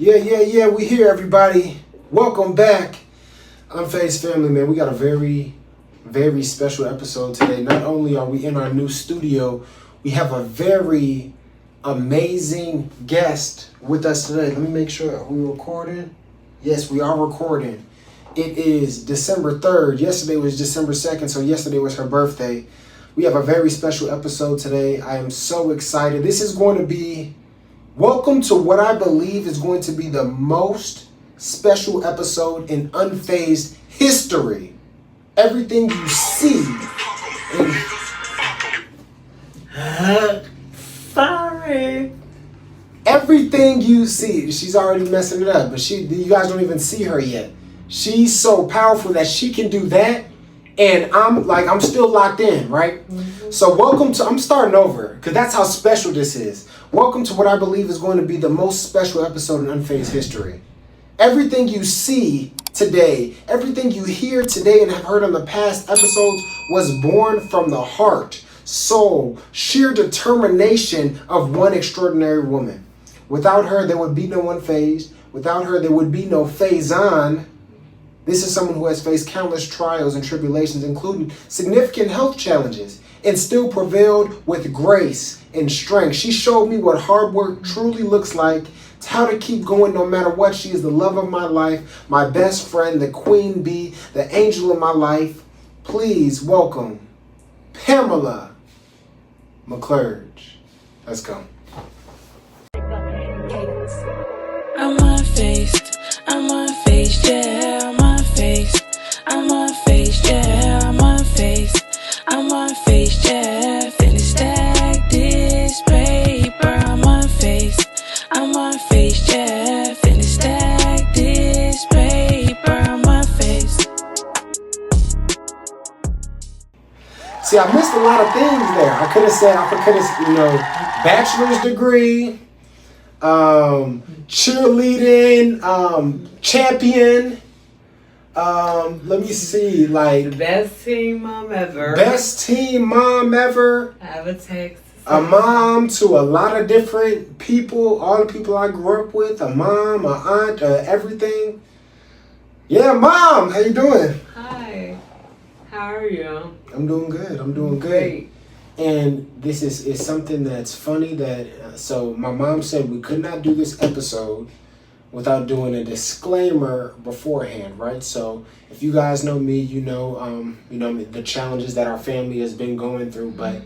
Yeah, we here, everybody. Welcome back. Unphased family, man. We got a very, very special episode today. Not only are we in our new studio, we have a very amazing guest with us today. Let me make sure. Are we recording? Yes, we are recording. It is December 3rd. Yesterday was December 2nd, so yesterday was her birthday. We have a very special episode today. I am so excited. This is going to be... Welcome to what I believe is going to be the most special episode in Unphased history. Everything you see in... Sorry. Everything you see, she's already messing it up, but you guys don't even see her yet. She's so powerful that she can do that, and I'm still locked in, right? Mm-hmm. So welcome to, I'm starting over, because that's how special this is. Welcome to what I believe is going to be the most special episode in Unphased history. Everything you see today, everything you hear today and have heard on the past episodes was born from the heart, soul, sheer determination of one extraordinary woman. Without her, there would be no Unphased. Without her, there would be no Phase On. This is someone who has faced countless trials and tribulations, including significant health challenges, and still prevailed with grace and strength. She showed me what hard work truly looks like, how to keep going no matter what. She is the love of my life, my best friend, the queen bee, the angel of my life. Please welcome Pamela McClurge. Let's go. I'm unfazed, I'm unfazed, yeah, I'm unfazed, I'm unfazed, yeah, I'm unfazed, I'm unfazed, yeah, finna stack this paper, I'm unfazed, yeah, finna stack this paper, I'm unfazed. See, I missed a lot of things there. I could have, bachelor's degree, cheerleading, champion. Let me see, The best teen mom ever. Best teen mom ever. I have a text. A mom to a lot of different people, all the people I grew up with. A mom, a aunt, everything. Yeah, Mom, how you doing? Hi. How are you? I'm doing good. Great. And this is something that's funny that, so my mom said we could not do this episode without doing a disclaimer beforehand, right? So if you guys know me, you know the challenges that our family has been going through, but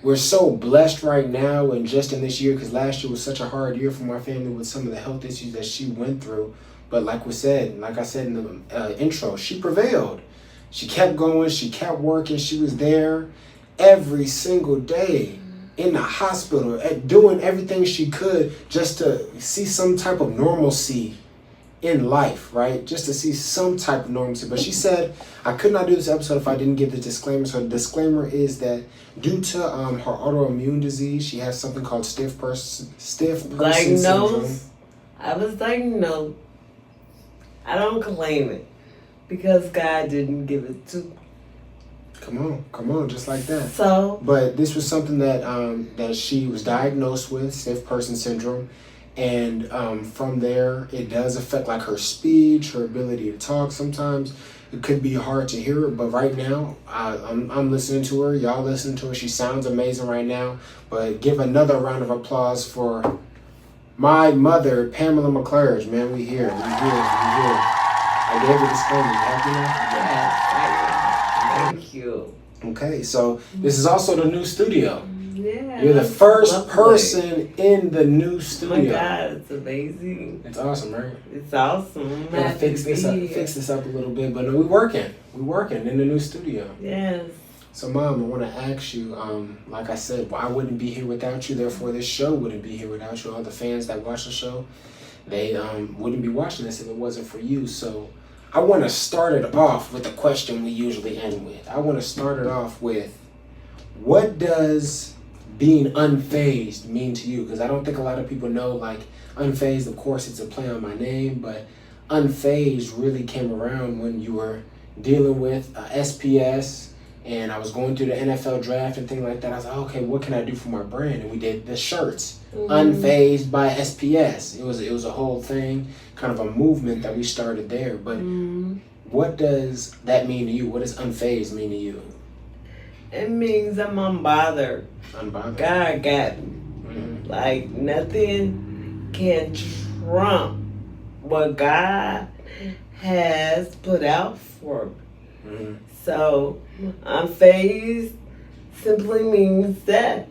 we're so blessed right now and just in this year, because last year was such a hard year for my family with some of the health issues that she went through. But like I said in the intro, she prevailed. She kept going, she kept working, she was there every single day in the hospital, doing everything she could just to see some type of normalcy in life, right? Just to see some type of normalcy. But she said, I could not do this episode if I didn't give the disclaimer. So the disclaimer is that due to her autoimmune disease, she has something called stiff person syndrome. I was diagnosed. I don't claim it because God didn't give it to. Come on, just like that. So, but this was something that she was diagnosed with, stiff person syndrome, and from there it does affect like her speech, her ability to talk. Sometimes it could be hard to hear her, but right now I'm listening to her. Y'all listen to her. She sounds amazing right now. But give another round of applause for my mother, Pamela McClurge. Man, we here. I gave a disclaimer. You happy now? yes, thank you. Okay, so this is also the new studio. Yeah. You're the first lovely. person in the new Oh studio. my God, it's amazing. It's awesome, right? It's awesome. Gotta fix this up a little bit, but we're working in the new studio. Yes. So, Mom, I want to ask you, like I said, I wouldn't be here without you. Therefore, this show wouldn't be here without you. All the fans that watch the show, they wouldn't be watching this if it wasn't for you. So, I want to start it off with the question we usually end with. I want to start it off with, what does being unfazed mean to you? Because I don't think a lot of people know, Unphased, of course, it's a play on my name, but Unphased really came around when you were dealing with SPS, And I was going through the NFL draft and things like that. I was like, okay, what can I do for my brand? And we did the shirts, Unphased by SPS. It was a whole thing, kind of a movement that we started there. But what does that mean to you? What does Unphased mean to you? It means I'm unbothered. Unbothered. God got me. Like, nothing can trump what God has put out for me. So, unfazed simply means that.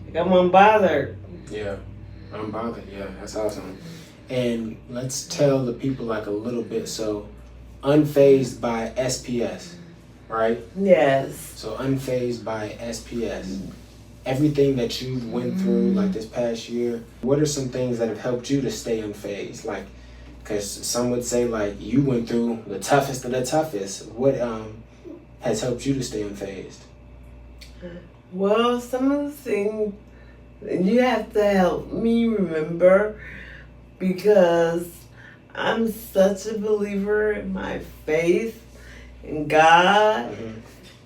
Like, I'm unbothered. Yeah, unbothered. Yeah, that's awesome. And let's tell the people like a little bit. So, Unphased by SPS, right? Yes. So, Unphased by SPS. Everything that you've went through like this past year, what are some things that have helped you to stay unfazed? Like, because some would say like you went through the toughest of the toughest. What has helped you to stay unfazed? Well, some of the things you have to help me remember, because I'm such a believer in my faith, in God,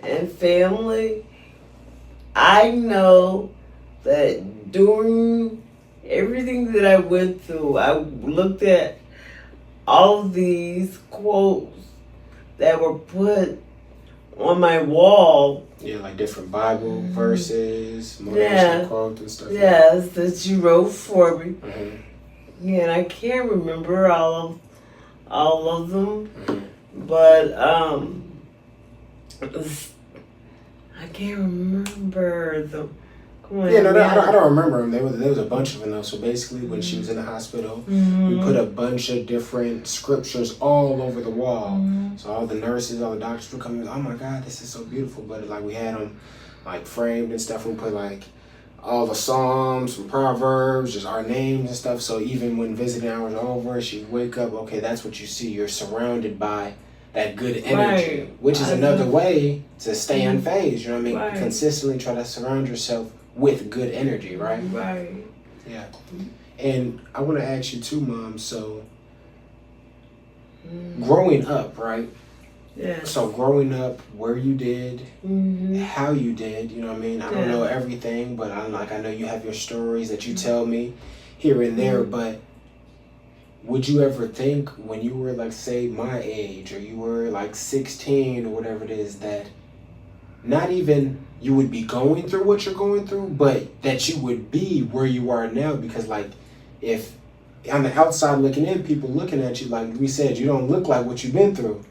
and family. I know that during everything that I went through, I looked at all of these quotes that were put on my wall. Yeah, like different Bible verses, motivational quotes and stuff. Yes, that you wrote for me. And I can't remember all of them, but I can't remember them. Yeah, no, I don't remember them. There was a bunch of them though. So basically, when she was in the hospital, we put a bunch of different scriptures all over the wall. So all the nurses, all the doctors would come and, oh my God, this is so beautiful. But like we had them like framed and stuff. We put like all the Psalms and Proverbs, just our names and stuff. So even when visiting hours are over, she'd wake up. Okay, that's what you see. You're surrounded by that good energy, which is another way to stay unfazed. You know what I mean? Consistently try to surround yourself with good energy, right? Right. Yeah. And I want to ask you too, Mom. So, growing up, right? Yeah. So growing up, where you did, how you did, you know what I mean? I don't know everything, but I know you have your stories that you tell me here and there. But would you ever think when you were like, say, my age, or you were like 16 or whatever it is, that not even you would be going through what you're going through, but that you would be where you are now? Because like, if on the outside looking in, people looking at you, like we said, you don't look like what you've been through.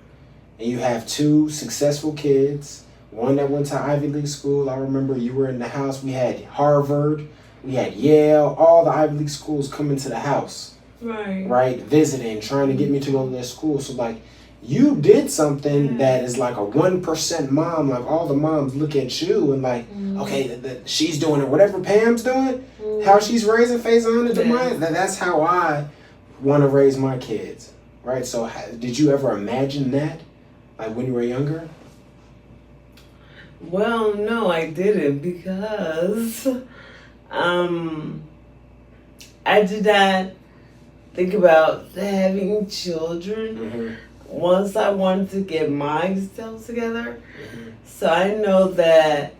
And you have 2 successful kids, one that went to Ivy League school. I remember you were in the house. We had Harvard, we had Yale, all the Ivy League schools coming to the house. Right? Visiting, trying to get me to go to their school. So like, you did something that is like a 1% mom. Like all the moms look at you and like, okay, she's doing it. Whatever Pam's doing, how she's raising Faison to mine, that's how I want to raise my kids. Right? So did you ever imagine that? Like when you were younger? Well, no, I didn't, because I did not think about having children once I wanted to get myself together. So I know that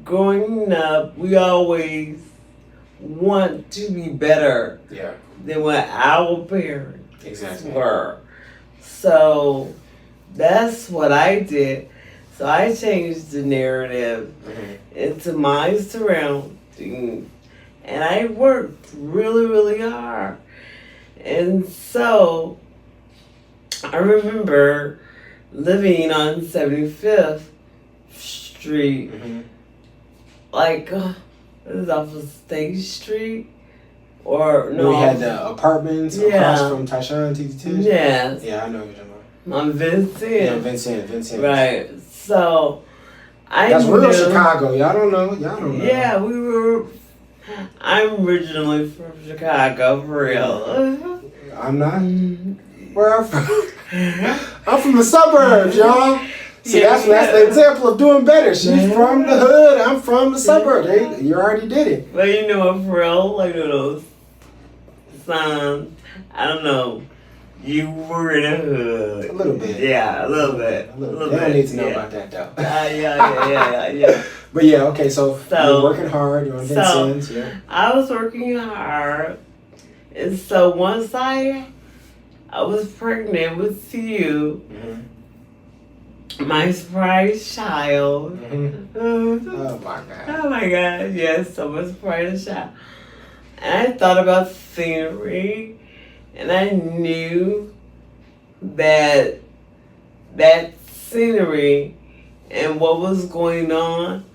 growing up, we always want to be better than what our parents were. So that's what I did. So I changed the narrative into my surroundings, and I worked really, really hard. And so I remember living on 75th Street, like this is off of State Street, or no? We had the apartments across from Tyshawn TT. Yes. Yeah, I know what you're talking about. On Vincent. Yeah, Vincent. Right. So that's real Chicago. Y'all don't know. Yeah, I'm originally from Chicago, for real. I'm not. Where I'm from? I'm from the suburbs, y'all. See, that's the example of doing better. She's from the hood. I'm from the suburbs. You already did it. But you know what, for real, like those signs, I don't know. You were in a hood. A little bit. Yeah, a little bit. A little bit. They don't need to know about that though. Yeah. But yeah, okay, so you're working hard, you're on Vincent's, yeah. I was working hard. And so once I was pregnant with you, my surprise child. Oh my God. Oh my God, yes, so much surprise child. And I thought about scenery, and I knew that scenery and what was going on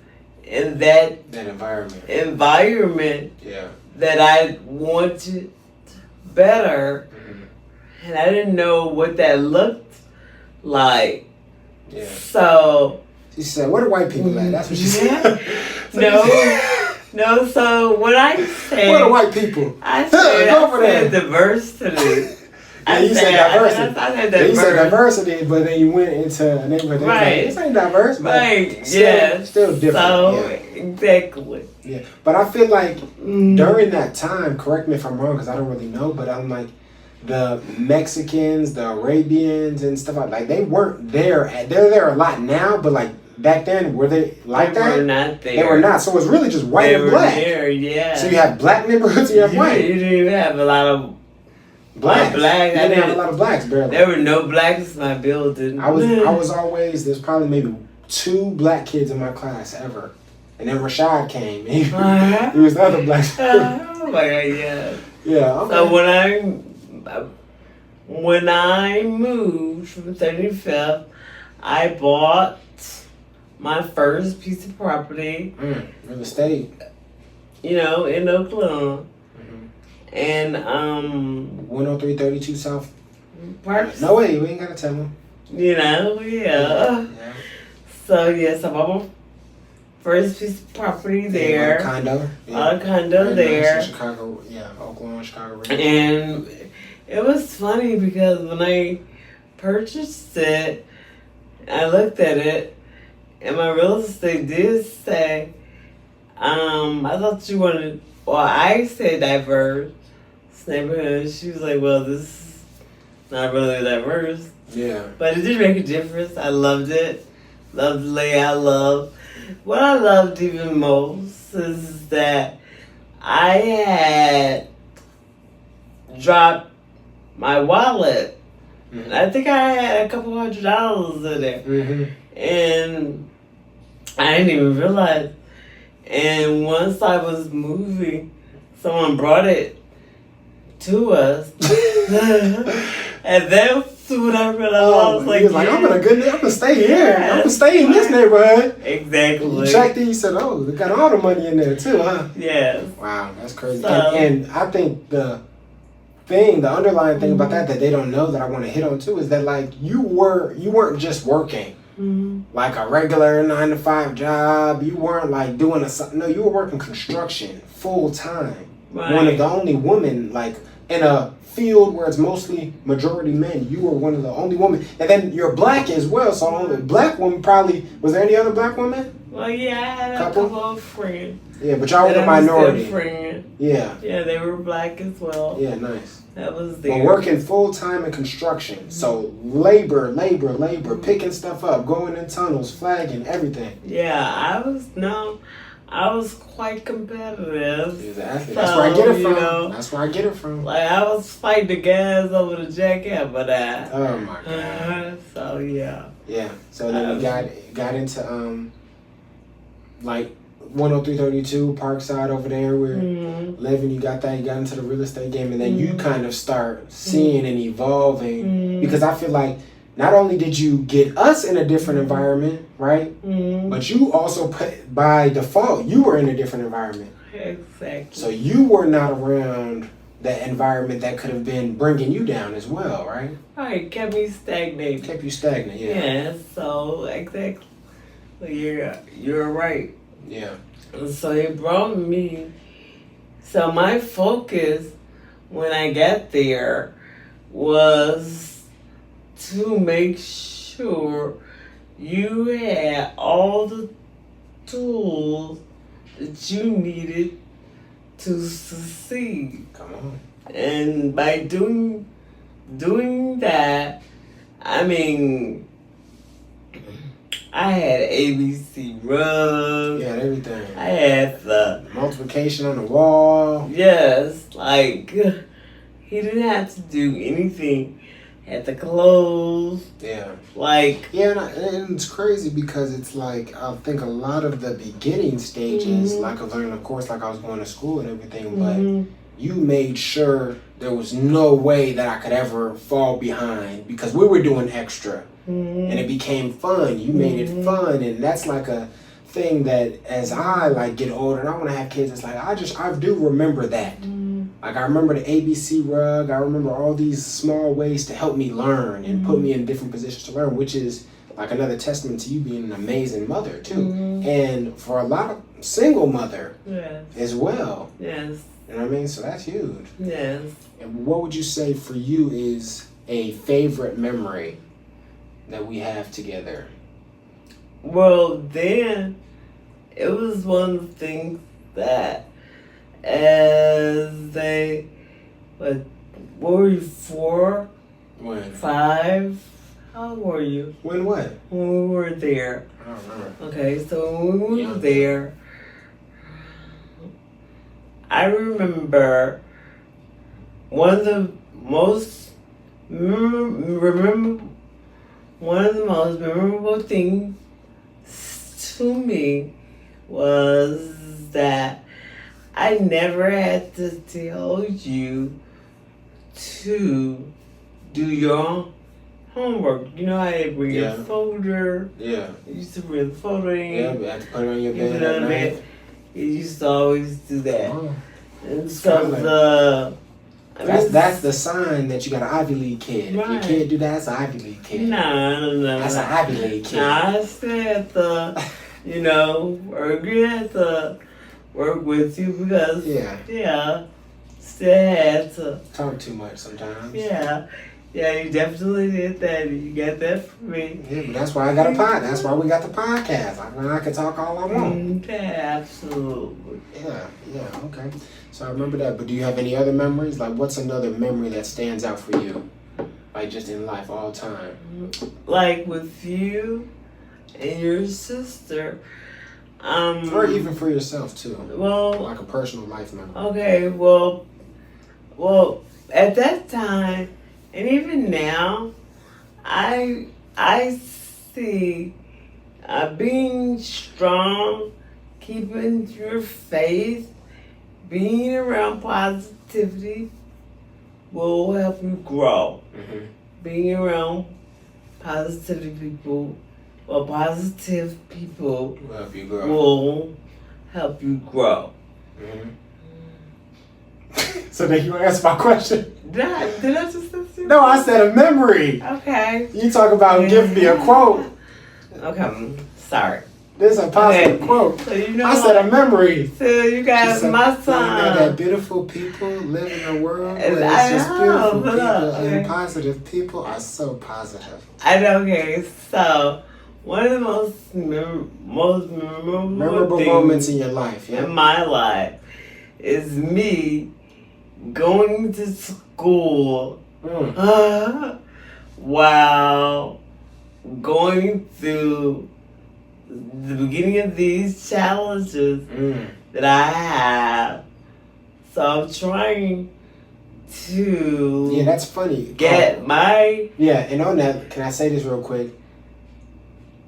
in that environment yeah. that I wanted better, and I didn't know what that looked like. Yeah. So she said, "Where the white people at?" That's what she said. No. So when I said, "Where the white people?" I said diversity. Yeah, you said diversity. I said diversity. You said diversity, but then you went into a neighborhood. Right. Like, this ain't diverse, but right. Still different. So yeah. exactly. Yeah, but I feel like during that time, correct me if I'm wrong, because I don't really know, but I'm like, the Mexicans, the Arabians, and stuff like they weren't there. They're there a lot now, but like back then, were they like that? They were not there. They were not. So it was really just white and black. There, yeah. So you have black neighborhoods, and you have white. You didn't even have a lot of blacks. You didn't have a lot of blacks, barely. There were no blacks in my building. I was always, there's probably maybe 2 black kids in my class ever. And then Rashad came. He was the other black kid. Oh my God, yeah. Yeah. Okay. So when I moved from 35th, I bought my first piece of property. Real estate. In Oklahoma. And 10332 South. Parks. No way, we ain't gotta tell them. Yeah. So yes, I bought my first piece of property there. A condo. A condo there. Nice in Chicago, Oklahoma, Chicago. Region. And it was funny because when I purchased it, I looked at it, and my real estate did say, I thought you wanted, well, I said diverse neighborhood. She was like, well, this is not really diverse. Yeah. But it did make a difference. I loved it. Loved the layout. What I loved even most is that I had dropped my wallet. I think I had a couple $100 in there. And I didn't even realize. And once I was moving, someone brought it to us. And that's when I realized, I was like, I'm gonna stay here. I'm gonna stay in this neighborhood. Exactly. You checked it, you said, oh, they got all the money in there too, huh? Yes. Wow, that's crazy. So, and I think the underlying thing about that they don't know that I want to hit on too is that like you weren't just working like a regular 9-to-5 job. You weren't like doing you were working construction full time. Right. One of the only women like in a field where it's mostly majority men. You were one of the only women, and then you're black as well. So only black woman probably. Was there any other black women? Well, yeah, I had a couple of friends. Yeah, but y'all were the minority. Yeah, they were black as well. Yeah, nice. That was there. Well, working full time in construction, so labor, picking stuff up, going in tunnels, flagging, everything. Yeah, I was quite competitive. Exactly. That's where I get it from. That's where I get it from. Like I was fighting the guys over the jacket, but oh my God. So yeah. Yeah. So then we got into like 10332 Parkside over there where living. You got into the real estate game, and then you kind of start seeing and evolving because I feel like not only did you get us in a different environment, right? But you also put, by default, you were in a different environment. Exactly. So you were not around that environment that could have been bringing you down as well, right? Right, kept me stagnated. Kept you stagnant, yeah. Yeah, so exactly. You're right. Yeah. So it brought me. So my focus when I got there was to make sure you had all the tools that you needed to succeed. Come on. And by doing doing that, I mean, I had ABC rug. Yeah, everything. I had the Multiplication on the wall. yes, like he didn't have to do anything. Had the clothes, Yeah. like Yeah, and it's crazy because it's like, I think a lot of the beginning stages, like of learning, of course, like I was going to school and everything, but you made sure there was no way that I could ever fall behind because we were doing extra. And it became fun. You made it fun, and that's like a thing that as I like get older and I want to have kids, it's like I do remember that. Like I remember the ABC rug. I remember all these small ways to help me learn and put me in different positions to learn, which is like another testament to you being an amazing mother too, and for a lot of single mother as well. Yes. You know what I mean? So that's huge. Yes. And what would you say for you is a favorite memory that we have together? Well, then it was one of the things that as they, what were you, 4, When? 5? How old were you? When what? When we were there. I don't remember. Okay, so when we Yeah. were there, I remember one of the most memorable things to me was that I never had to tell you to do your homework. You know how they bring your folder? Yeah. You used to bring the folder in. Yeah, but I had to put it on your You bed put it at on the night. bed. You used to always do that. Oh. And so That's the sign that you got an Ivy League kid. If your Right. kid do that, that's an Ivy League kid. No. That's an Ivy League kid. I still had to, agree had to work with you because, still had to. Talk too much sometimes. Yeah, you definitely did that. You got that from me. Yeah, but that's why I got a pod. That's why we got the podcast. I can talk all I want. Okay, absolutely. Yeah, okay. So I remember that. But do you have any other memories? Like, what's another memory that stands out for you? Like, just in life all the time? Like with you and your sister. Or even for yourself, too. Well, like a personal life memory. Okay, well, at that time, and even now, I see being strong, keeping your faith, being around positivity will help you grow. Mm-hmm. Being around positive people will help you grow. Will help you grow. Mm-hmm. So then you want to answer my question? Did I just say you? No, I said a memory. Okay. You talk about giving me a quote. Okay, sorry. This is a positive quote. So you know I said a memory. So you guys, my son. That beautiful people live in a world where And it's just beautiful people okay. and positive people are so positive. Okay, so one of the most memorable things moments in your life, in my life is me going to school while going through the beginning of these challenges that I have. So I'm trying to that's funny. get my and on that, can I say this real quick?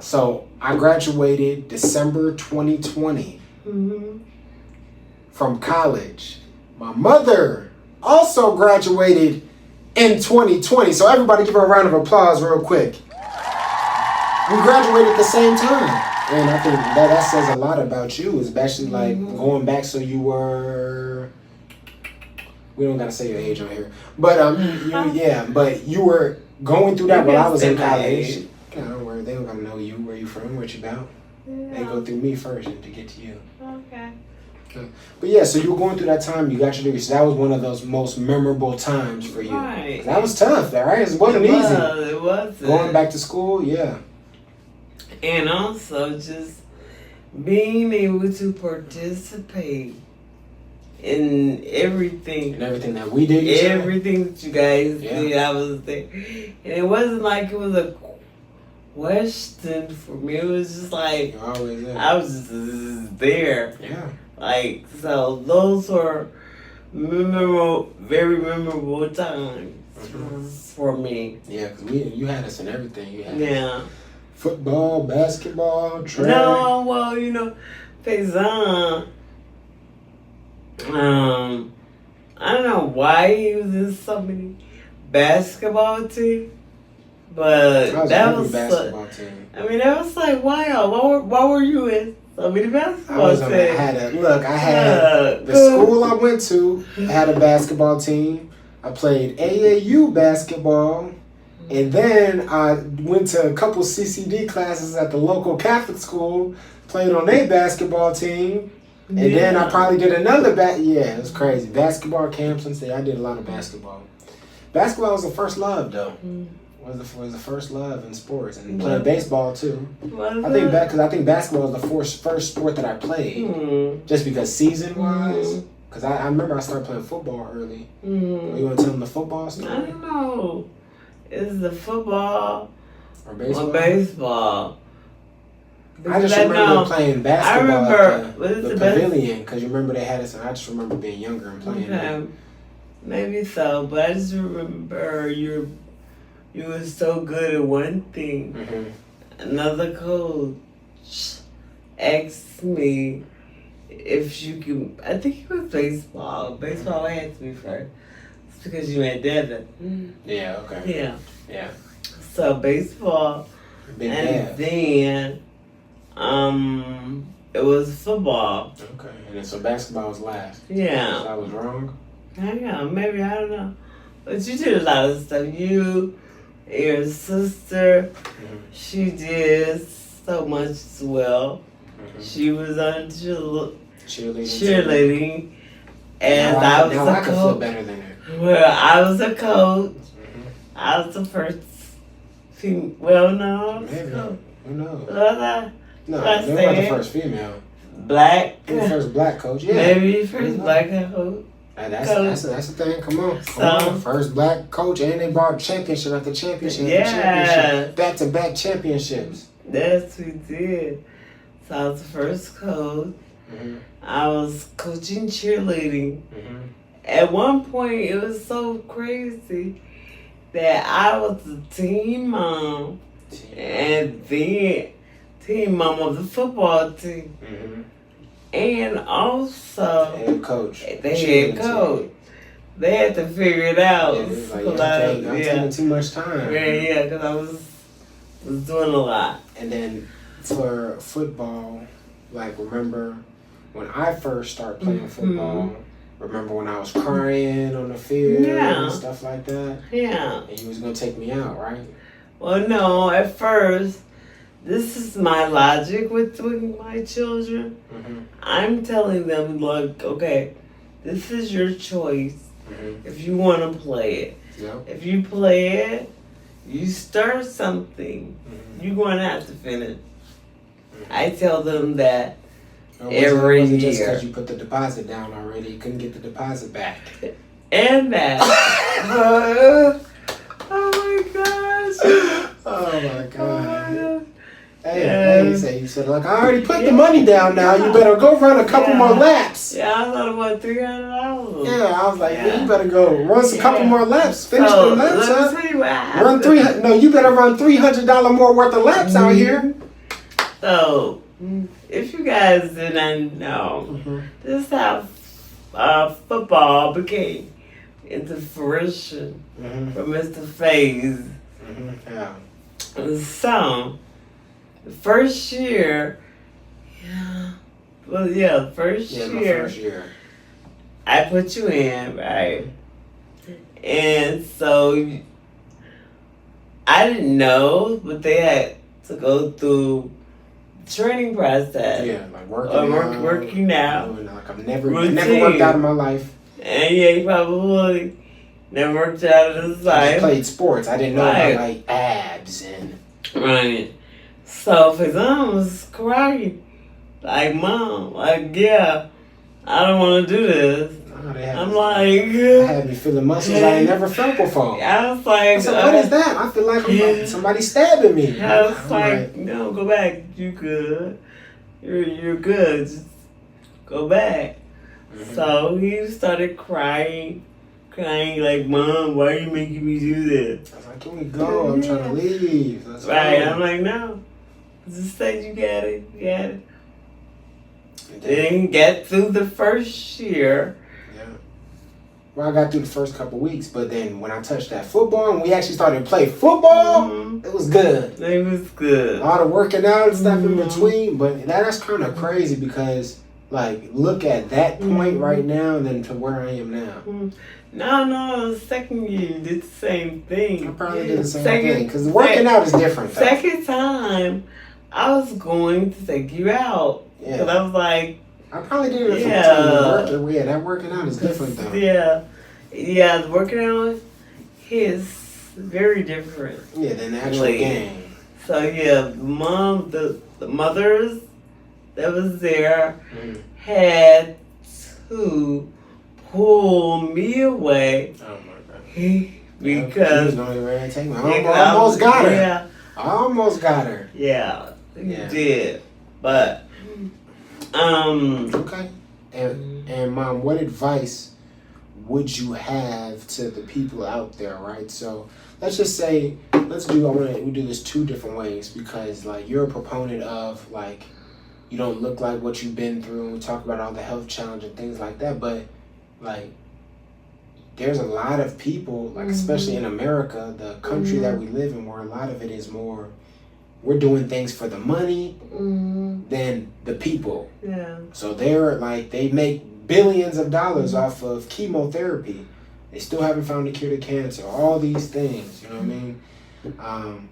So I graduated December 2020 from college. My mother also graduated in 2020. So everybody give her a round of applause real quick. We graduated at the same time. And I think that says a lot about you, especially like going back. So you were, we don't gotta say your age on here, but but you were going through that while I was in college. Don't worry, they don't gonna know you, where you from, what you about. They go through me first to get to you. Okay. But yeah, so you were going through that time, you got your degree. So that was one of those most memorable times for you. Right. That was tough, all right? It wasn't easy. It wasn't. Going back to school, And also just being able to participate in everything. And everything that we did. You said? Everything that you guys Yeah. did, I was there. And it wasn't like it was a question for me. It was just like, You're always there. I was just there. Yeah. Like, so those were memorable, very memorable times for me. Yeah, because you had us in everything. You had Yeah. football, basketball, track. No, well, Faison, I don't know why he was in so many basketball teams, but I was that a was basketball team. that was like, wow, why were you in so many I basketball was teams? I had the school I went to had a basketball team. I played AAU basketball, and then I went to a couple CCD classes at the local Catholic school, played on their basketball team, and then I probably did another yeah, it was crazy. Basketball camps and stuff. I did a lot of basketball. Basketball was the first love, though. Was the first love in sports, and played baseball too. I think basketball was the first sport that I played, just because season wise. Because I remember I started playing football early. You want to tell them the football story? I don't know. Is the football Or baseball? or baseball? I just remember playing basketball at the pavilion, because you remember they had us, and I just remember being younger and playing there. Maybe so, but I just remember you were so good at one thing. Another coach asked me if you could, I think it was baseball. Baseball had to be first. It's because you had Devin. Yeah, okay. Yeah. Yeah. So baseball, Big and Dev. then it was football. Okay, and then so basketball was last. Yeah. So I was wrong? Hang on, maybe, I don't know. But you did a lot of stuff. You, your sister, she did so much as well. She was on cheerleading. And I was now a I can feel coach. better than her. Well, I was a coach. I was the first female. Well, no, I was Maybe. a coach. Who knows? Was I? No, I they weren't the said first female. Black. You were the first black coach, yeah. Maybe first black coach. That's the thing. Come on. First black coach, and they brought championship after championship. Yeah. Back-to-back championships. Yes, we did. So I was the first coach. I was coaching cheerleading. At one point, it was so crazy that I was the team mom and then team mom of the football team. And also head coach. the head coach. They had to figure it out. Yeah, it was like, I'm taking too much time. Yeah, because I was doing a lot. And then for football, like, remember when I first started playing football, remember when I was crying on the field and stuff like that? Yeah. And you was going to take me out, right? Well, no, at first, this is my logic with my children. I'm telling them, look, okay, this is your choice if you want to play it. If you play it, you start something, you're going to have to finish. I tell them that every wasn't year. Just because you put the deposit down already, you couldn't get the deposit back. And that. Oh my gosh. Oh my God. Oh, Hey, you said, like, I already put the money down now. You better go run a couple more laps. Yeah, I thought about $300. Yeah, I was like, you better go run a couple more laps. Finish the laps, let me tell you what happened. Run 300. No, you better run $300 more worth of laps out here. So, if you guys didn't know, this is how football became into fruition for Mr. Unphased. Yeah. So, the first year, the first year, I put you in, right? And so, I didn't know, but they had to go through training process. Yeah, like working out. Like I've never worked out in my life. And yeah, you probably never worked out in his I life. just played sports. I didn't know about like abs and. Right. So Faison was crying. Like, Mom, like, yeah, I don't want to do this. Oh, I'm I had me feeling muscles I ain't never felt before. I was like, I said, what is that? I feel like somebody stabbing me. I was like, no, go back. You good. You're good. Just go back. Mm-hmm. So he started crying like, Mom, why are you making me do this? I was like, can we go? I'm trying to leave. Let's right. go. I'm like, no. Just say you got it. You got it. Didn't get through the first year. Yeah. Well, I got through the first couple weeks, but then when I touched that football and we actually started to play football, it was good. It was good. All the working out and stuff in between, but that's kind of crazy because, like, look at that point right now and then to where I am now. No, second year you did the same thing. I probably did the same thing because working out is different. Though. Second time, I was going to take you out. Yeah. Because I was like... I probably did it for the work. Yeah, that working out is different though. Yeah, the working out is very different. Yeah, than the actual game. So yeah, the mothers that was there had to pull me away. Oh my God. Because I almost got her. Yeah. I almost got her. Yeah, you did. But okay. And Mom, what advice would you have to the people out there, right? So let's just say we do this two different ways because like you're a proponent of like you don't look like what you've been through and we talk about all the health challenge and things like that, but like there's a lot of people, like especially in America, the country that we live in, where a lot of it is more we're doing things for the money than the people. Yeah. So they make billions of dollars off of chemotherapy. They still haven't found a cure to cancer. All these things, you know what I mean?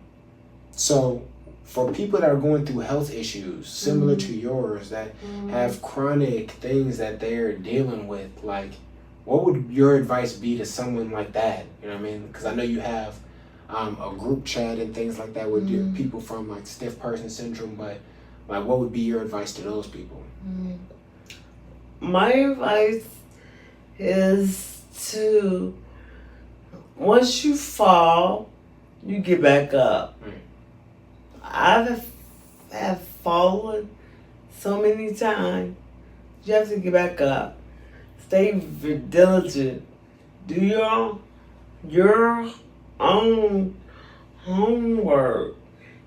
So for people that are going through health issues similar to yours that have chronic things that they're dealing with, like what would your advice be to someone like that? You know what I mean? Because I know you have a group chat and things like that with people from like stiff person syndrome, but like what would be your advice to those people? My advice is to once you fall, you get back up. I have fallen so many times. You have to get back up. Stay diligent. Do your own homework.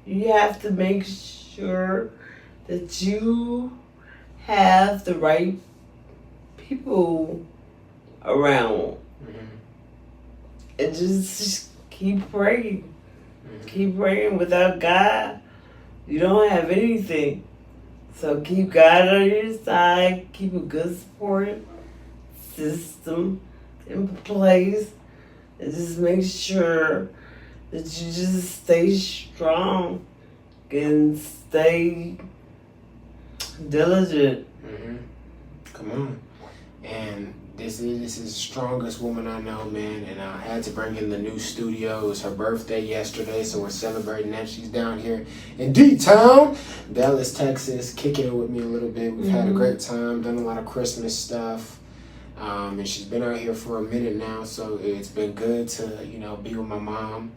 You have to make sure that you have the right people around. And just keep praying. Keep praying. Without God, you don't have anything. So keep God on your side. Keep a good support system in place. And just make sure that you just stay strong and stay diligent. Come on. And this is the strongest woman I know, man. And I had to bring in the new studio. It was her birthday yesterday, so we're celebrating that. She's down here in D-Town, Dallas, Texas, kicking it with me a little bit. We've had a great time, done a lot of Christmas stuff. And she's been out here for a minute now, so it's been good to, be with my mom.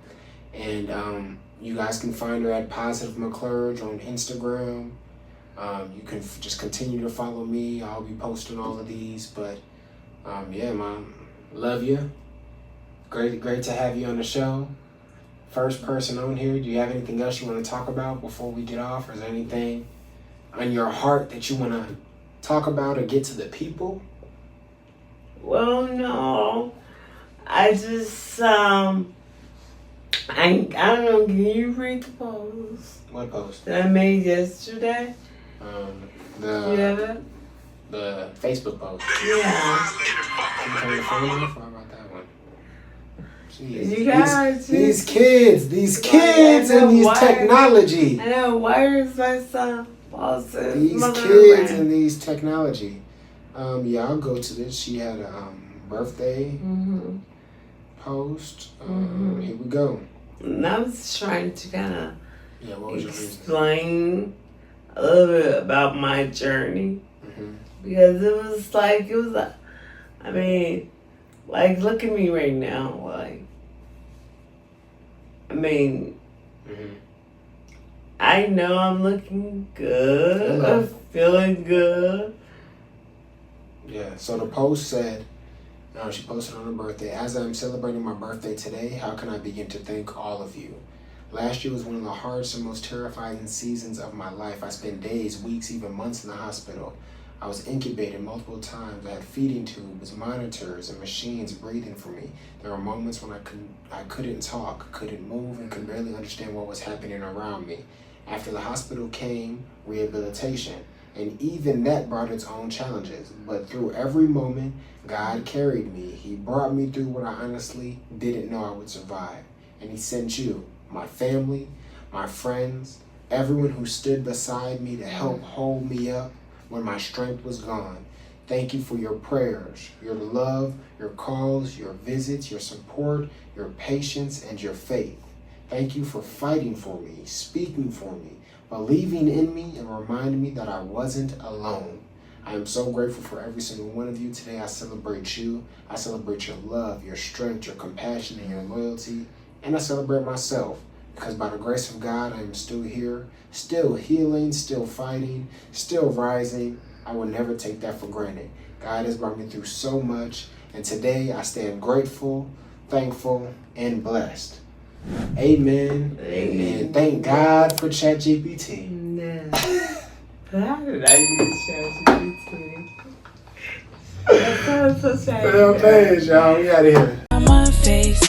And you guys can find her at Positive McClurge on Instagram. You can just continue to follow me. I'll be posting all of these. But yeah, Mom, love you. Great to have you on the show. First person on here. Do you have anything else you want to talk about before we get off? Or is there anything on your heart that you want to talk about or get to the people? Well, no. I just, I don't know, can you read the post? What post? That I made yesterday? The Facebook post. Yeah. Can you turn your phone off? How about that one? Jeez. You guys, these kids and these technology. I know, why is my son Boston? These kids and these technology. Yeah, I'll go to this. She had a birthday post. Here we go. And I was trying to kind of what was explain a little bit about my journey. Because it was like, I mean, like, look at me right now. Like, I mean, I know I'm looking good. I'm feeling good. Yeah, so the post said, she posted on her birthday, as I'm celebrating my birthday today, how can I begin to thank all of you? Last year was one of the hardest and most terrifying seasons of my life. I spent days, weeks, even months in the hospital. I was incubated multiple times. I had feeding tubes, monitors, and machines breathing for me. There were moments when I couldn't talk, couldn't move, and could barely understand what was happening around me. After the hospital came rehabilitation, and even that brought its own challenges. But through every moment, God carried me. He brought me through what I honestly didn't know I would survive. And He sent you, my family, my friends, everyone who stood beside me to help hold me up when my strength was gone. Thank you for your prayers, your love, your calls, your visits, your support, your patience, and your faith. Thank you for fighting for me, speaking for me, believing in me, and reminding me that I wasn't alone. I am so grateful for every single one of you. Today I celebrate you. I celebrate your love, your strength, your compassion, and your loyalty. And I celebrate myself, because by the grace of God, I am still here, still healing, still fighting, still rising. I will never take that for granted. God has brought me through so much, and today I stand grateful, thankful, and blessed. Amen. Amen. Thank God for ChatGPT. Yeah. How did I use ChatGPT? That sounds so sad. Unphased, y'all. We out of here. I'm unfazed.